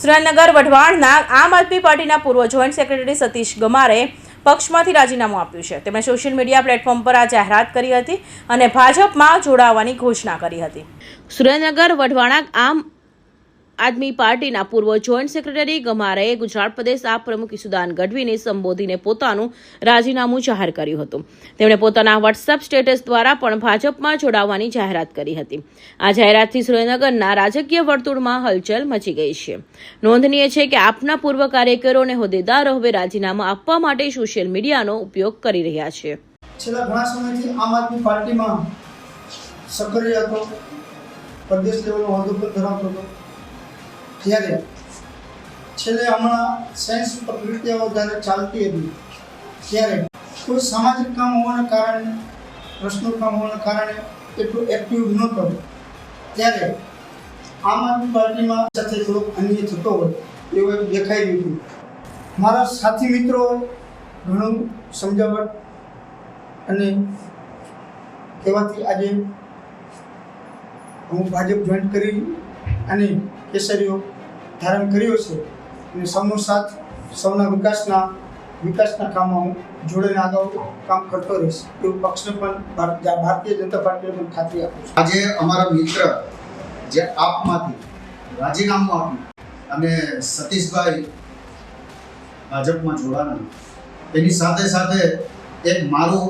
સુરેન્દ્રનગર વઢવાણના આમ આદમી પાર્ટીના પૂર્વ જોઈન્ટ સેક્રેટરી સતીશ ગમારે પક્ષમાંથી રાજીનામું આપ્યું છે। તેમણે સોશિયલ મીડિયા પ્લેટફોર્મ પર આ જાહેરાત કરી હતી અને ભાજપમાં જોડાવાની ઘોષણા કરી હતી। સુરેન્દ્રનગર વઢવાણા આમ આદમી પાર્ટીના પૂર્વ જોઈન્ટ સેક્રેટરી ગમારેએ ગુજરાત પ્રદેશ આપ પ્રમુખ ઈસુદાન ગઢવીને સંબોધીને પોતાનું રાજીનામું જાહેર કર્યું હતું। તેમણે પોતાના વોટ્સએપ સ્ટેટસ દ્વારા પણ ભાજપમાં જોડાવાની જાહેરાત કરી હતી। આ જાહેરાતથી સુરેન્દ્રનગરના રાજકીય વર્તુળમાં હલચલ મચી ગઈ છે। નોંધનીય છે કે આપના પૂર્વ કાર્યકરો અને હોદ્દેદારો હવે રાજીનામું આપવા માટે સોશિયલ મીડિયાનો ઉપયોગ કરી રહ્યા છે। છેલ્લા ઘણા સમયથી આમ આદમી પાર્ટીમાં સક્રિય હતો, પ્રદેશ લેવલનો હોદ્દો પણ ધરાવતો હતો। ત્યારે છેલ્લે હમણાં સાયન્સ પ્રક્રિયાઓ જ્યારે ચાલતી હતી ત્યારે કોઈ સામાજિક કામ હોવાના કારણે, પ્રશ્નો કામ હોવાના કારણે એટલું એક્ટિવ નહોતો। ત્યારે આમ આદમી પાર્ટીમાં સાથે થોડોક અન્ય થતો હોય એવું દેખાઈ રહ્યું હતું। મારા સાથી મિત્રો ઘણું સમજાવટ અને કહેવાથી આજે હું ભાજપ જોઈન્ટ કરી અને કેસરીઓ ધારણ કર્યો છે અને સૌનો સાથ, સૌના વિકાસના કામમાં હું જોડેને આગળ કામ કરતો રહીશ એવું પક્ષને પણ ભારતીય જનતા પાર્ટીને પણ ખાતરી આપું છું। આજે અમારા મિત્ર જે આપમાંથી રાજીનામું આપ્યું અને સતીશભાઈ ભાજપમાં જોડાના, એની સાથે સાથે મારું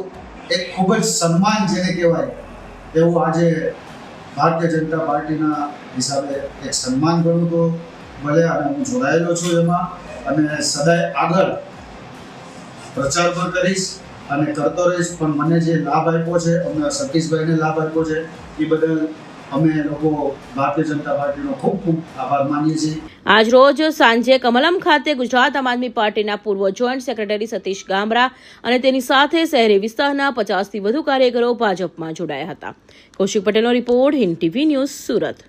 ખૂબ જ સન્માન જેને કહેવાય એવું આજે ભારતીય જનતા પાર્ટીના હિસાબે એક સન્માન ગણું તો ભલે, અને હું જોડાયેલો છું એમાં અને સદાય આગળ પ્રચાર પણ કરીશ અને કરતો રહીશ। પણ મને જે લાભ આપ્યો છે, અમે સતીશભાઈને લાભ આપ્યો છે, એ બદલ અમે લોકો ભારતીય જનતા પાર્ટીનો ખૂબ ખૂબ આભાર માનીએ છીએ। આજ રોજ સાંજે કમલમ ખાતે ગુજરાત આમ આદમી પાર્ટીના પૂર્વ જોઈન્ટ સેક્રેટરી સતીશ ગામરા અને તેની સાથે શહેરી વિસ્તારના 50થી વધુ કાર્યકરો ભાજપમાં જોડાયા હતા। કૌશિક પટેલનો report, Hind TV news, Surat.